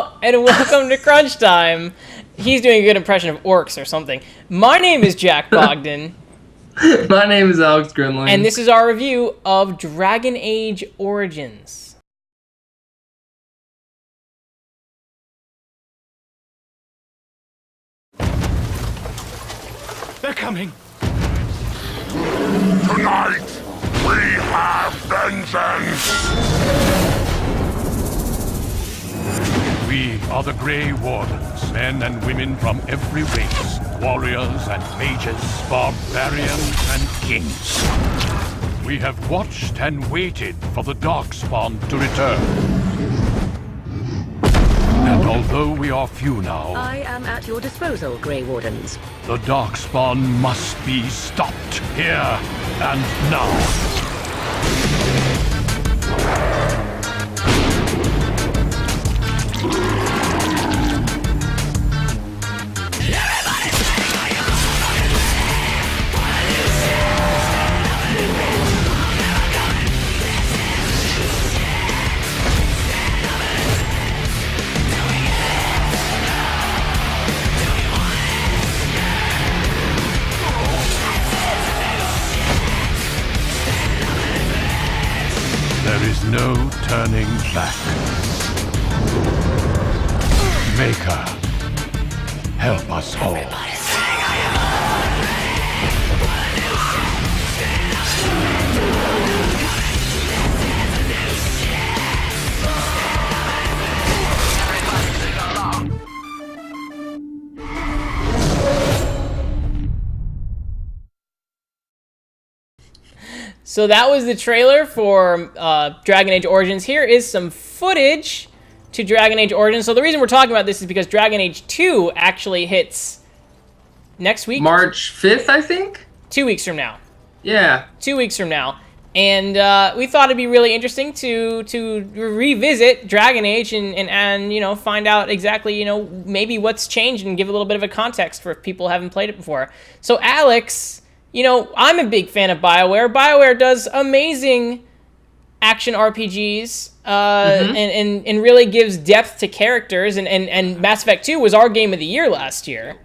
Hello, and welcome to Crunch Time. He's doing a good impression of orcs or something. My name is Jack Bogdan. My name is Alex Grinling. And this is our review of Dragon Age Origins. They're coming. Tonight, we have vengeance! We are the Grey Wardens, men and women from every race, warriors and mages, barbarians and kings. We have watched and waited for the Darkspawn to return. And although we are few now, I am at your disposal, Grey Wardens. the Darkspawn must be stopped here and now. There is no turning back. Maker, help us all. So that was the trailer for Dragon Age Origins. Here is some footage to Dragon Age Origins. So the reason we're talking about this is because Dragon Age 2 actually hits next week. March 5th, I think? 2 weeks from now. Yeah. 2 weeks from now. And we thought it'd be really interesting to revisit Dragon Age and you know, find out exactly, you know, maybe what's changed and give a little bit of a context for if people haven't played it before. So Alex, you know, I'm a big fan of Bioware. Bioware does amazing action RPGs and really gives depth to characters. And Mass Effect 2 was our game of the year last year.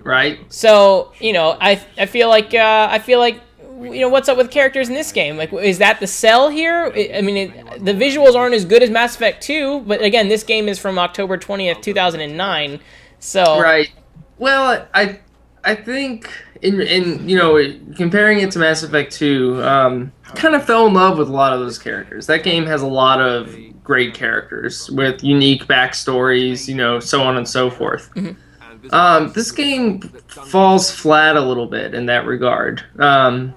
Right. So, you know, I feel like you know, what's up with characters in this game? Like, is that the sell here? I mean, the visuals aren't as good as Mass Effect 2, but again, this game is from October 20th, 2009. So Right. Well, I think in you know, comparing it to Mass Effect 2, kind of fell in love with a lot of those characters. That game has a lot of great characters with unique backstories, you know, so on and so forth. Mm-hmm. This game falls flat a little bit in that regard. And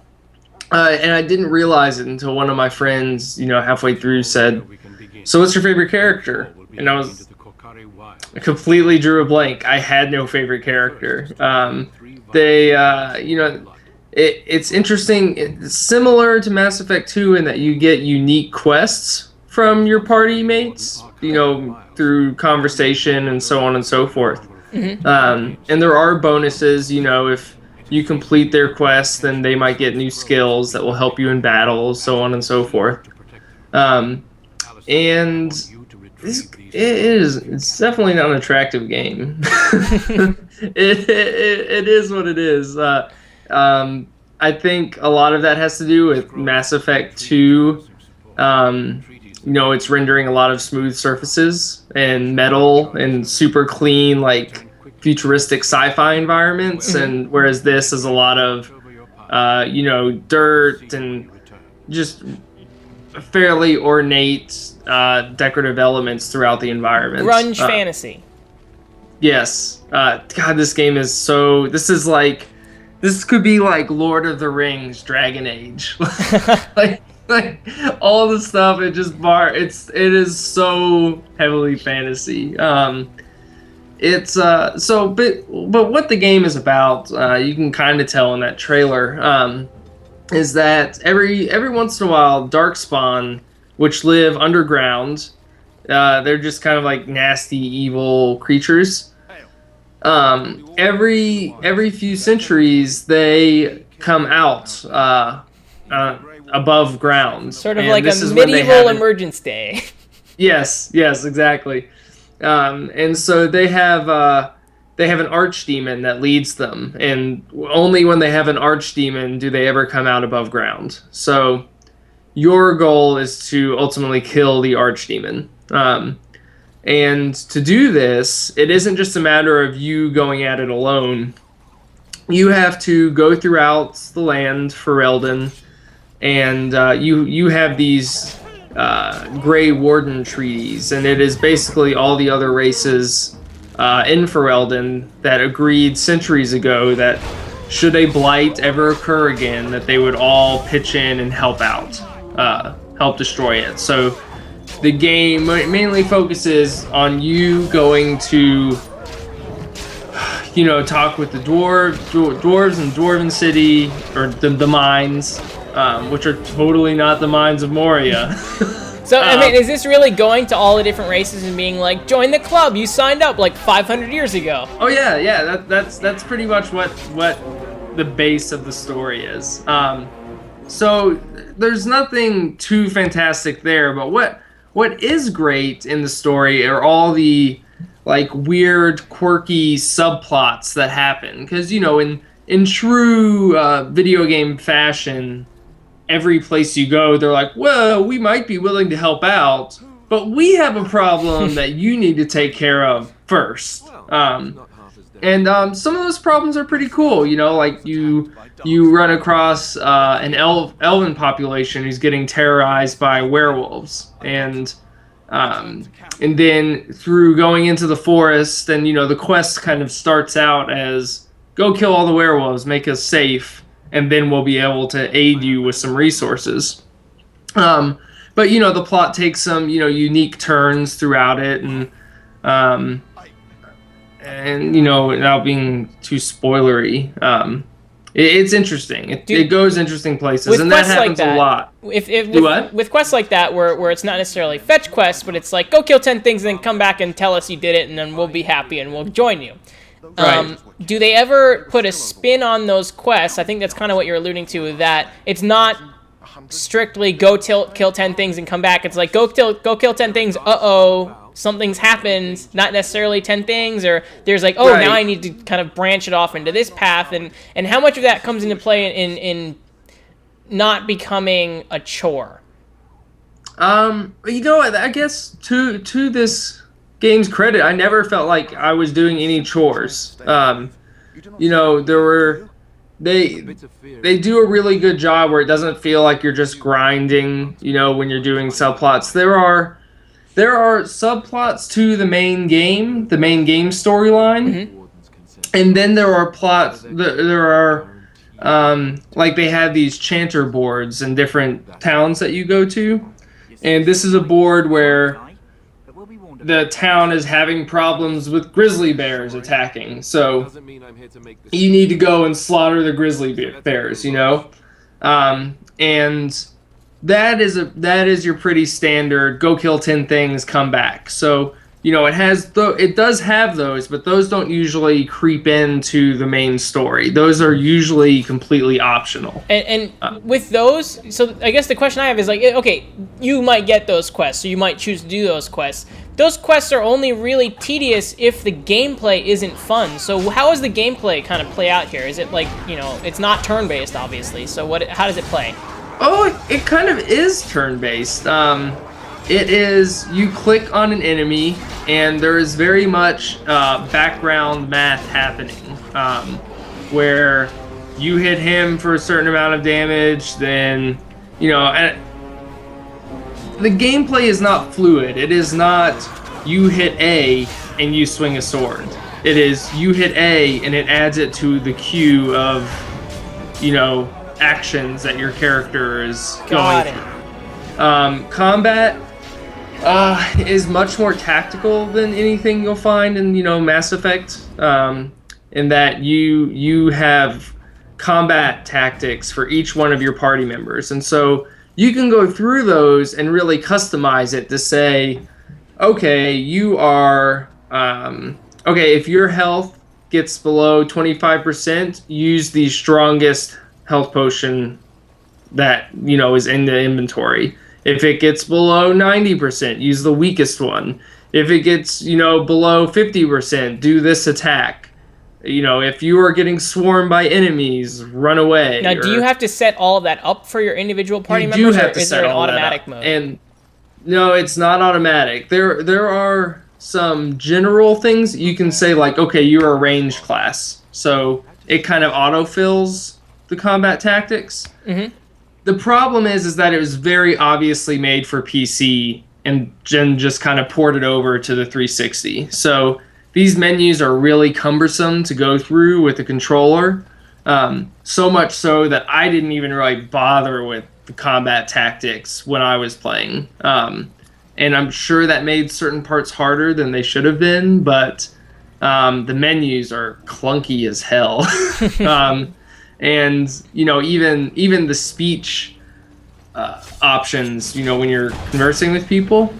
I didn't realize it until one of my friends, you know, halfway through said, "So what's your favorite character?" And I completely drew a blank. I had no favorite character. You know, it's interesting. It's similar to Mass Effect 2 in that you get unique quests from your party mates, you know, through conversation and so on and so forth. Mm-hmm. And there are bonuses, you know, if you complete their quests, then they might get new skills that will help you in battle, so on and so forth. And it's definitely not an attractive game. It is what it is. I think a lot of that has to do with Mass Effect 2. You know, it's rendering a lot of smooth surfaces and metal and super clean, like futuristic sci-fi environments, and whereas this is a lot of you know, dirt and just fairly ornate decorative elements throughout the environment. Grunge fantasy. Yes. God, this game is so... This could be like Lord of the Rings, Dragon Age. like all the stuff, it is so heavily fantasy. But what the game is about, you can kind of tell in that trailer, is that every once in a while, Darkspawn, which live underground, they're just kind of like nasty, evil creatures. Every few centuries, they come out above ground. Sort of like a medieval Emergence Day. Yes, exactly. And so they have an archdemon that leads them, and only when they have an archdemon do they ever come out above ground. So your goal is to ultimately kill the archdemon. And to do this, it isn't just a matter of you going at it alone. You have to go throughout the land for Eldon, and you have these Grey Warden treaties, and it is basically all the other races in Ferelden that agreed centuries ago that should a blight ever occur again, that they would all pitch in and help out, help destroy it. So the game mainly focuses on you going to, talk with the dwarves in Dwarven City, or the mines, which are totally not the mines of Moria. So, I mean, is this really going to all the different races and being like, join the club, you signed up like 500 years ago? Oh yeah, that's pretty much what the base of the story is. So there's nothing too fantastic there, but what is great in the story are all the like weird, quirky subplots that happen. Because in true video game fashion, every place you go, they're like, well, we might be willing to help out, but we have a problem that you need to take care of first. And some of those problems are pretty cool. Like you run across an elven population who's getting terrorized by werewolves, and then through going into the forest, and the quest kind of starts out as go kill all the werewolves, make us safe, and then we'll be able to aid you with some resources. But the plot takes some unique turns throughout it, and without being too spoilery, it's interesting. It goes interesting places, and that happens a lot. With quests like that, where it's not necessarily fetch quests, but it's like go kill 10 things and then come back and tell us you did it, and then we'll be happy and we'll join you. Right. Do they ever put a spin on those quests? I think that's kind of what you're alluding to, that it's not strictly go kill 10 things and come back. It's like go kill 10 things, something's happened, not necessarily 10 things, or there's like, Right. now I need to kind of branch it off into this path, and how much of that comes into play in not becoming a chore? I guess to this game's credit, I never felt like I was doing any chores. They do a really good job where it doesn't feel like you're just grinding, when you're doing subplots. There are subplots to the main game storyline, and then there are plots. There are like they have these chanter boards in different towns that you go to, and this is a board where the town is having problems with grizzly bears attacking, so you need to go and slaughter the grizzly bears, and that is your pretty standard go kill 10 things, come back. So it does have those, but those don't usually creep into the main story. Those are usually completely optional. And with those, so I guess the question I have is like, okay, you might get those quests, so you might choose to do those quests. Those quests are only really tedious if the gameplay isn't fun. So how does the gameplay kind of play out here? Is it like, it's not turn-based, obviously, so how does it play? Oh, it kind of is turn-based. It is, you click on an enemy, and there is very much background math happening, where you hit him for a certain amount of damage, then, and the gameplay is not fluid. It is not you hit A and you swing a sword. It is you hit A and it adds it to the queue of, actions that your character is going through. Combat is much more tactical than anything you'll find in Mass Effect, in that you have combat tactics for each one of your party members, and so you can go through those and really customize it to say, okay, you are if your health gets below 25%, use the strongest health potion that is in the inventory. If it gets below 90%, use the weakest one. if it gets, below 50%, do this attack. If you are getting swarmed by enemies, run away. Now, do you have to set all of that up for your individual party you members, do have or to is set there an all that automatic up. mode? And no, it's not automatic. There are some general things you can say, like, okay, you're a ranged class, so it kind of autofills the combat tactics. Mm-hmm. The problem is that it was very obviously made for PC, and Jen just kind of ported over to the 360. So these menus are really cumbersome to go through with the controller. So much so that I didn't even really bother with the combat tactics when I was playing. And I'm sure that made certain parts harder than they should have been, but the menus are clunky as hell. And even the speech options, when you're conversing with people,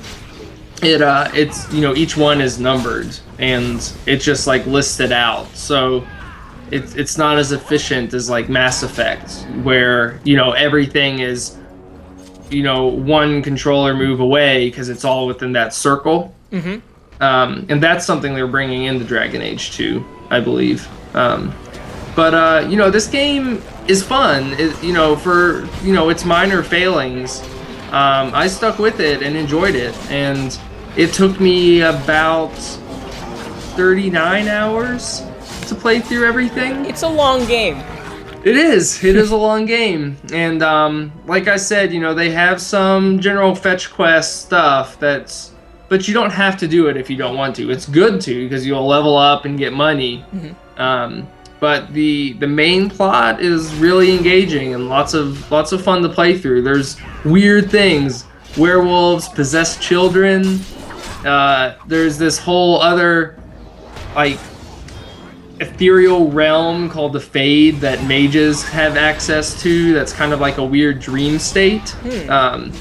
it's each one is numbered and it's just like listed out. So it's not as efficient as like Mass Effect, where everything is one controller move away because it's all within that circle. Mm-hmm. And that's something they're bringing into Dragon Age 2, I believe. But this game is fun. For its minor failings, I stuck with it and enjoyed it. And it took me about 39 hours to play through everything. It's a long game. It is. It is a long game. And like I said, they have some general fetch quest stuff but you don't have to do it if you don't want to. It's good to, because you'll level up and get money. Mm-hmm. But the main plot is really engaging and lots of fun to play through. There's weird things. Werewolves, possessed children. There's this whole other like ethereal realm called the Fade that mages have access to. That's kind of like a weird dream state. And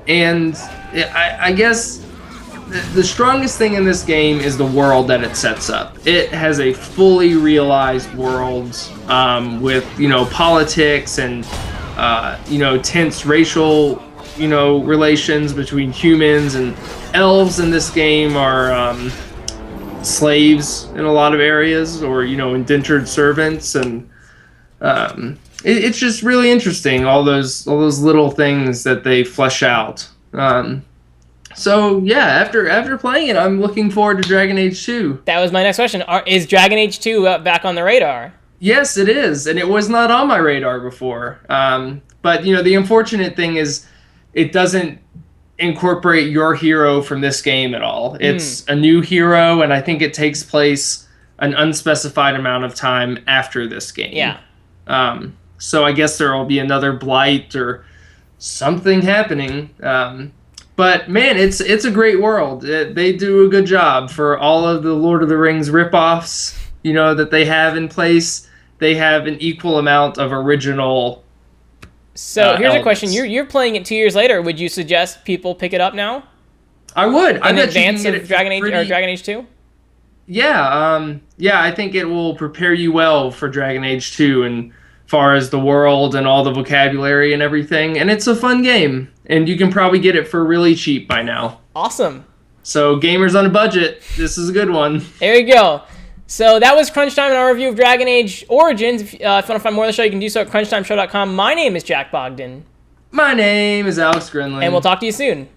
I guess the strongest thing in this game is the world that it sets up. It has a fully realized world with politics and tense racial relations between humans and elves. In this game are slaves in a lot of areas, or indentured servants, and it's just really interesting, all those little things that they flesh out. So yeah, after playing it, I'm looking forward to Dragon Age 2. That was my next question. Is Dragon Age 2 back on the radar? Yes, it is, and it was not on my radar before. But the unfortunate thing is, it doesn't incorporate your hero from this game at all. It's a new hero, and I think it takes place an unspecified amount of time after this game. Yeah. So I guess there will be another Blight or something happening. But man, it's a great world. They do a good job for all of the Lord of the Rings ripoffs, that they have in place. They have an equal amount of original. So here's elements. a question: You're playing it 2 years later. Would you suggest people pick it up now? I would. In advance of Dragon Age or Dragon Age 2? Yeah. I think it will prepare you well for Dragon Age 2, and far as the world and all the vocabulary and everything. And it's a fun game, and you can probably get it for really cheap by now. Awesome. So gamers on a budget, this is a good one. There you go. So that was Crunch Time and our review of Dragon Age Origins. If you want to find more of the show, you can do so at crunchtimeshow.com. My name is Jack Bogdan. My name is Alex Grinling. And we'll talk to you soon.